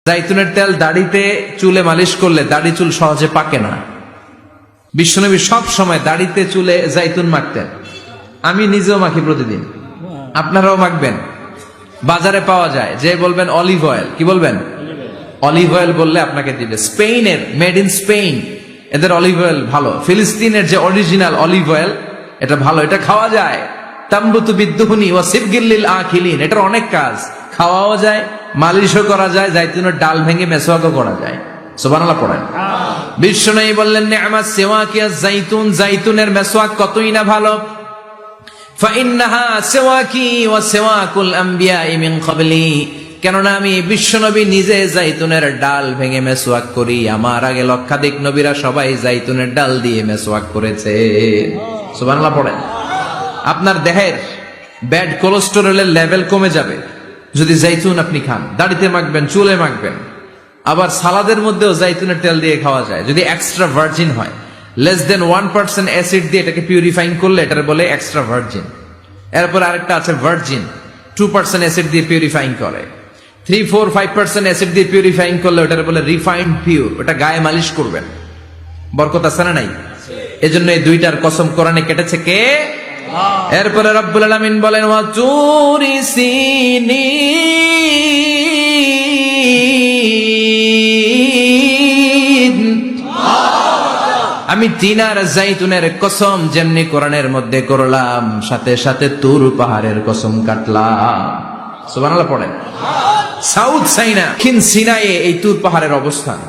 জাইতুনের তেল দাড়িতে চুলে মালিশ করলে দাড়ি চুল সহজে পাকে না। বিশ্বনবী সব সময় দাড়িতে চুলে জাইতুন মাখতেন। আমি নিজেও মাখি প্রতিদিন, আপনারাও মাখবেন। বাজারে পাওয়া যায়, যে বলবেন অলিভ অয়েল, কি বলবেন? অলিভ অয়েল বললে আপনাকে দিবে। স্পেনের, মেড ইন স্পেন, এদের অলিভ অয়েল ভালো। ফিলিস্তিনের যে অরিজিনাল অলিভ অয়েল, এটা ভালো, এটা খাওয়া যায়। তাম্বুতু বিদ্দুহুনি ওয়া সিবগিল আখিলিন, এটার অনেক কাজ, খাওয়াও যায়, মালিশও করা যায়, জাইতুনের ডাল ভেঙে মেসওয়াকও করা যায়। সুবহানাল্লাহ পড়েন। বিশ্বনবী বললেন নি'মাস সিওয়াকিয়াজ জাইতুন, জাইতুনের মেসওয়াক কতই না ভালো। ফাইন্নাহা সিওয়াকি ওয়া সিওয়াকুল আমবিয়াই মিন ক্বাবলি, কেননা আমি বিশ্বনবী নিজে জাইতুনের ডাল ভেঙে মেসওয়াক করি, আমার আগে লক্ষাধিক নবীরা সবাই জাইতুনের ডাল দিয়ে মেসওয়াক করেছে। সুবহানাল্লাহ পড়েন। আপনার দেহের ব্যাড কোলেস্টেরলের লেভেল কমে যাবে যদি জাইতুন আপনি খান। দাড়িতে মাখবেন, চুলে মাখবেন, আবার সালাদের মধ্যেও জাইতুনের তেল দিয়ে খাওয়া যায় যদি এক্সট্রা ভার্জিন হয়। লেস দেন 1% অ্যাসিড দিয়ে এটাকে পিউরিফাইং করলে এটার বলে এক্সট্রা ভার্জিন। এরপর আরেকটা আছে ভার্জিন, 2% অ্যাসিড দিয়ে পিউরিফাইং করে। 3, 4, 5% অ্যাসিড দিয়ে পিউরিফাইং করলে ওটার বলে রিফাইন্ড পিওর। ওটা গায়ে মালিশ করবেন, বরকত আছে না নাই? এজন্য এই দুইটার কসম কোরআনে কেটেছে কে? এরপরে রব্বুল আলামিন বলেন ওয়া তুরি সিনিন, আমি তিন আর জাইতুনের কসম যেমনি কোরআনের মধ্যে করলাম, সাথে সাথে তুর পাহাড়ের কসম কাটলাম। সুবহানাল্লাহ পড়েন। সাউথ সাইনা, দক্ষিণ সিনাইয়ে এই তুর পাহাড়ের অবস্থান।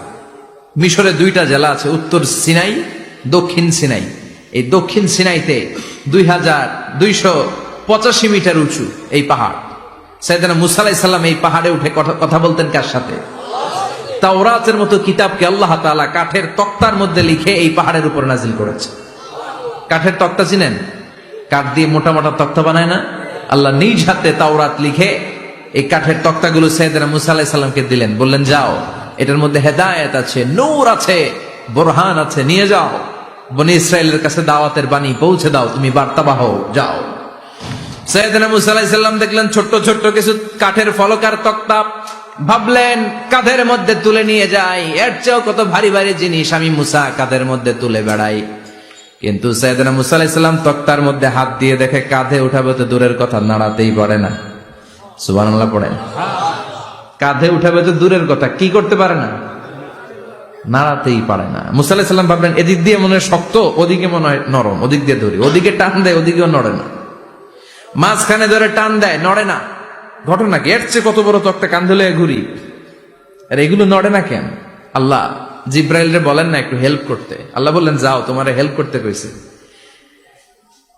মিশরে দুইটা জেলা আছে, উত্তর সিনাই, দক্ষিণ সিনাই। এই দক্ষিণ সিনাইতে 2285 মিটার উঁচু এই পাহাড়। সাইয়েদনা মুসা আলাইহিস সালাম এই পাহাড়ে উঠে কথা বলতেন কার সাথে? তাওরাতের মতো কিতাবকে আল্লাহ তাআলা কাঠের তক্তার মধ্যে লিখে এই পাহাড়ের উপর নাজিল করেছে। কাঠের তক্তা চিনেন? কাঠ দিয়ে মোটা মোটা তক্তা বানায় না? আল্লাহ নিজ হাতে তাওরাত লিখে এই কাঠের তক্তাগুলো সাইয়েদনা মুসা আলাইহিস সালামকে দিলেন, বললেন যাও, এটার মধ্যে হেদায়েত আছে, নূর আছে, বুরহান আছে, নিয়ে যাও, বনি ইসরায়েলের কাছে দাওয়াতের বাণী পৌঁছে দাও, তুমি বার্তাবাহ, যাও। সাইয়েদনা মুসা আলাইহিস সালাম দেখলেন ছোট্ট ছোট্ট কিছু কাঠের ফলকার তক্তা, ভাবলেন কাঁধের মধ্যে তুলে নিয়ে যাই, এর চেয়েও কত ভারী ভারী জিনিস আমি মুসা কাঁধের মধ্যে তুলে বেড়াই। কিন্তু সাইয়েদনা মুসা আলাইহিস সালাম তক্তার মধ্যে হাত দিয়ে দেখে কাঁধে উঠাবে তো দূরের কথা, নাড়াতেই পারে না। সুবহানাল্লাহ পড়েন। কাঁধে উঠাবে তো দূরের কথা, কি করতে পারে না? নাড়াতেই পারে না। মুসা আলাইহিস সালাম ভাবলেন এদিক দিয়ে মনে হয় শক্ত, ওদিকে মনে হয় নরম, ওদিক দিয়ে ধরি, ওদিকে টান দেয়, ওদিকেও নড়ে না, মাঝখানে ধরে টান দেয়, নড়ে না। ঘটনা কি? এর চেয়ে কত বড় তক্তা কান ধরে ঘুরি, আর এগুলো নড়ে না কেন? আল্লাহ জিব্রাইলরে বলেন না একটু হেল্প করতে? আল্লাহ বললেন যাও, তোমারে হেল্প করতে কইছে।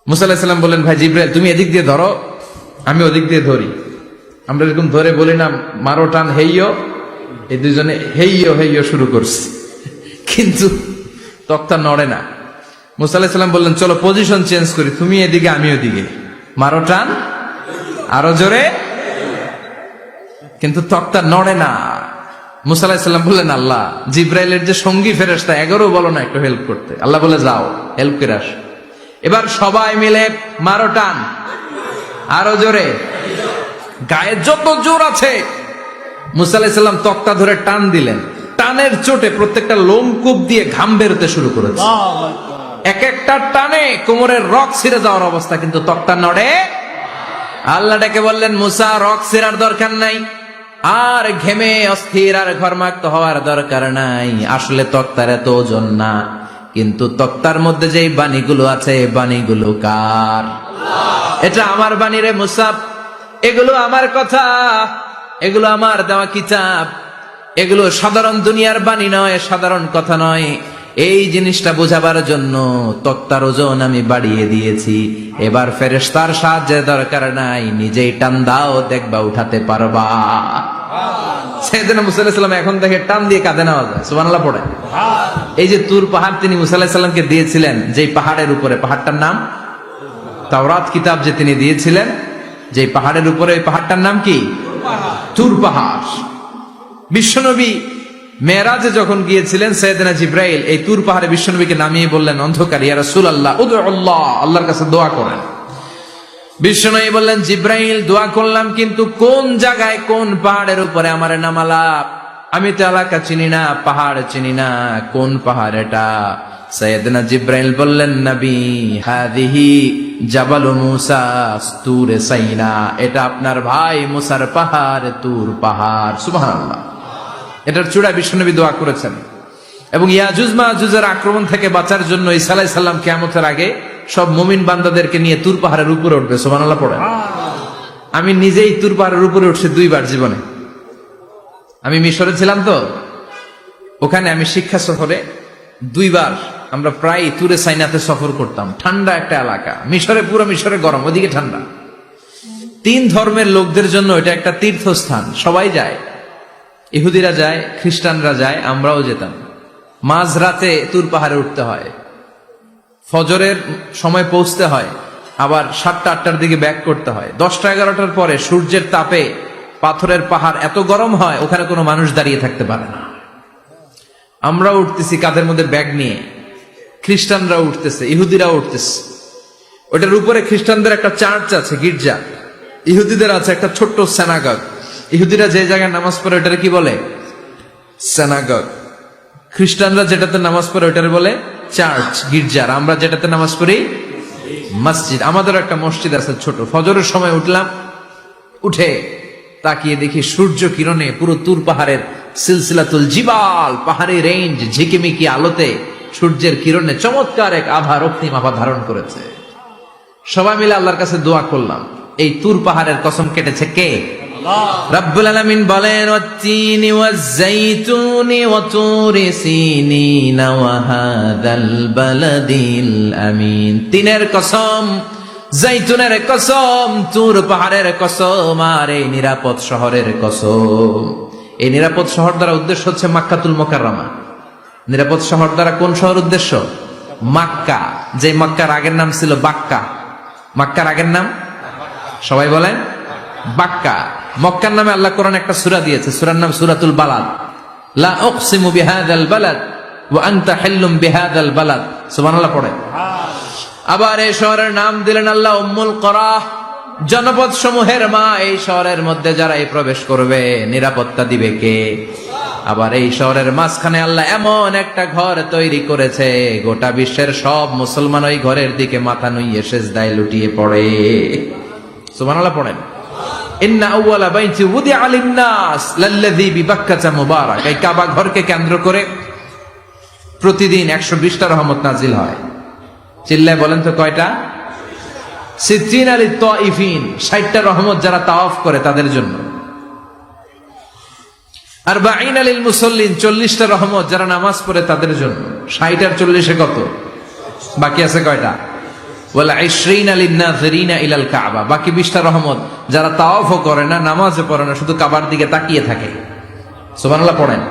মুসা আলাইহিস সালাম বললেন ভাই জিব্রাইল তুমি এদিক দিয়ে ধরো, আমি ওদিক দিয়ে ধরি। আমরা এরকম ধরে বলি না মারো টান হেইয়ো, এই দুজনে হেইয়ো হেইয়ো শুরু করছে, কিন্তু তক্তা নড়ে না। মুসা আলাইহিস সালাম বললেন চলো পজিশন চেঞ্জ করি, তুমি এদিকে আমি ওদিকে, মারো টান আরো জোরে, কিন্তু তক্তা নড়ে না। মুসা আলাইহিস সালাম বললেন আল্লাহ জিব্রাইলের যে সঙ্গী ফেরেশতা 11 বলো না একটু হেল্প করতে। আল্লাহ বলে যাও হেল্প করে আসো। এবার সবাই মিলে মারো টান আরো জোরে, গায়ে যত জোর আছে। মুসা আলাইহিস সালাম তক্তা ধরে টান দিলেন, টানের চোটে প্রত্যেকটা লোমকূপ দিয়ে ঘাম বেরোতে শুরু করেছে। এক একটা টানে কোমরের রক ছিঁড়ে যাওয়ার অবস্থা, কিন্তু তক্তা নড়ে। আল্লাহ ডেকে বললেন মুসা রক ছিঁড়ার দরকার নাই, আর ঘেমে অস্থির আর ঘর্মাক্ত হওয়ার দরকার নাই। আসলে তক্তার এত ওজন না, কিন্তু তক্তার মধ্যে যে বাণীগুলো আছে বাণীগুলো কার? এটা আমার বাণী রে মুসা, এগুলো আমার কথা, এগুলো আমার দেওয়া কিতাব, এগুলো সাধারণ দুনিয়ার বাণী নয়, সাধারণ কথা নয়। এই জিনিসটা বোঝাবার জন্য তক্তার ওজন আমি বাড়িয়ে দিয়েছি। এবার ফেরেশতার সাহায্যের দরকার নাই, নিজেই টান দাও, দেখবা উঠাতে পারবা। সাইয়েদনা মুসা আলাইহিস সালাম এখন দেখে টান দিয়ে কাঁধে নেওয়া যায়। সুবহানাল্লাহ পড়ে। এই যে তুর পাহাড় তিনি মুসা আলাইহিস সালামকে দিয়েছিলেন, যেই পাহাড়ের উপরে, পাহাড়টার নাম তাওরাত কিতাব যে তিনি দিয়েছিলেন, যে পাহাড়ের উপরে, ওই পাহাড়টার নাম কি? তুর পাহাড়। বিশ্বনবী মেরাজে যখন গিয়েছিলেন, সাইয়েদনা জিব্রাইল এই তুর পাহাড়ে বিশ্বনবীকে নামিয়ে বললেন অন্ধকার, ইয়া রাসূলুল্লাহ উদউল্লাহ, আল্লাহর কাছে দোয়া করেন। বিশ্বনবী বললেন জিব্রাইল দোয়া করলাম, কিন্তু কোন জায়গায় কোন পাহাড়ের উপরে আমারে নামালা? আমি তো এলাকা চিনি না, পাহাড় চিনি না, কোন পাহাড় এটা? সাইয়েদনা জিব্রাইল বললেন, নবী, হাদিহি জাবালু মুসা তুর সাইনা, এটা আপনার ভাই মুসার পাহাড়, তুর পাহাড়। সুবহানাল্লাহ। এটার চূড়া বিশ্বনবী দোয়া করেছেন। এবং ইয়াজুজ মাজুজের আক্রমণ থেকে বাঁচার জন্য ঈসা আলাইহিস সালাম কিয়ামতের আগে সব মুমিন বান্দাদেরকে নিয়ে তুর পাহাড়ের উপরে উঠবে। সুবহানাল্লাহ পড়েন। আমি নিজেই তুর পাহাড়ের উপরে উঠছি 2 বার জীবনে। আমি মিশরে ছিলাম তো, ওখানে আমি শিক্ষা সফরে 2 বার আমরা প্রায় তুরে সাইনাতে সফর করতাম। ঠান্ডা একটা এলাকা, মিশরে, পুরো মিশরে গরম, ওদিকে ঠান্ডা। 3 ধর্মের লোকদের জন্য এটা একটা তীর্থস্থান, সবাই যায়। ইহুদিরা যায়, খ্রিস্টানরা যায়, আমরাও যেতাম। মাঝরাতে তুর পাহাড়ে উঠতে হয়, ফজরের সময় পৌঁছতে হয়, আবার 7টা-8টার দিকে ব্যাক করতে হয়। 10টা-11টার পরে সূর্যের তাপে পাথরের পাহাড় এত গরম হয়, ওখানে কোনো মানুষ দাঁড়িয়ে থাকতে পারে না। আমরা উঠতেছি কাঁধের মধ্যে ব্যাগ নিয়ে, খ্রিস্টানরা উঠতেছে, ইহুদিরা উঠতেছে। ওটার উপরে খ্রিস্টানদের একটা চার্চ আছে, গির্জা। ইহুদিদের আছে একটা ছোট্ট সিনাগগ। ইহুদিরা যে জায়গায় নামাজ পড়ে ওটারে কি বলে? সিনাগগ। খ্রিস্টানরা যেটাতে নামাজ পড়ে ওটারে বলে চার্চ, গির্জার। আমরা যেটাতে নামাজ পড়ি মসজিদ। আমাদের একটা মসজিদ আছে ছোট। ফজরের সময় উঠলাম, উঠে তাকিয়ে দেখি সূর্য কিরণে পুরো তুর পাহাড়ের সিলসিলাতুল জিবাল, পাহাড়ি রেঞ্জ ঝিকিমিকি আলোতে সূর্যের কিরণে চমৎকার এক আভা, রক্তিম আভা ধারণ করেছে। সবাই মিলে আল্লাহর কাছে দোয়া করলাম। এই তুর পাহাড়ের কসম কেটেছে কে? রব্বুল আলামিন বলেন, ওয়াত-তিনি ওয়াজ-যাইতুনি ওয়া তুরি সিনিনা ওয়া হাদাল বালাদিল আমিন। তিনের কসম, জাইতুনের কসম, তুর পাহাড়ের কসম, আর এই নিরাপদ শহরের কসম। এই নিরাপদ শহর দ্বারা উদ্দেশ্য হচ্ছে মাক্কাতুল মুকাররমা। নিরাপদ শহর দ্বারা কোন শহর উদ্দেশ্য? মক্কা। যে মক্কার আগের নাম ছিল বাক্কা। মক্কার আগের নাম সবাই বলেন বাক্কা। মক্কার নামে আল্লাহ কোরআন একটা সূরা দিয়েছে, সূরার নাম সূরাতুল বালাদ। লা উকসিমু বিহাযাল বালাদ ওয়া আনতা হিল্লুম বিহাযাল বালাদ। সুবহানাল্লাহ পড়ে। আবার এই শহরের নাম দিলেন আল্লাহ উম্মুল কুরা, জনপদ সমূহের মা। এই শহরের মধ্যে যারা এই প্রবেশ করবে, নিরাপত্তা দিবে কে? আবার এই শহরের মাঝখানে আল্লাহ এমন একটা ঘর তৈরি করেছে, গোটা বিশ্বের সব মুসলমান ওই ঘরের দিকে মাথা নুইয়ে সিজদায় লুটিয়ে পড়ে। সুবহানাল্লাহ পড়েন। ইন্না আউওয়ালা বাইতি উদিআ লিন-নাস লাল্লাযী বিবাক্কাতা মুবারাক। এই কাবা ঘরকে কেন্দ্র করে প্রতিদিন 120টা রহমত নাজিল হয়। চিল্লায় বলেন তো কয়টা? 60 লিত-তাইফিন, 60টা রহমত যারা তাওয়াফ করে তাদের জন্য। 40 লিল-মুসাল্লিন, 40টা রহমত যারা নামাজ পড়ে তাদের জন্য। 60 আর 40-এ কত? বাকি আছে কয়টা? ওয়াল 20 লিন-নাযিরিনা ইলাল কাবা, বাকি 20টা রহমত যারা তাওয়াফও করে না, নামাজও পড়ে না, শুধু কাবার দিকে তাকিয়ে থাকে। সুবহানাল্লাহ পড়েন।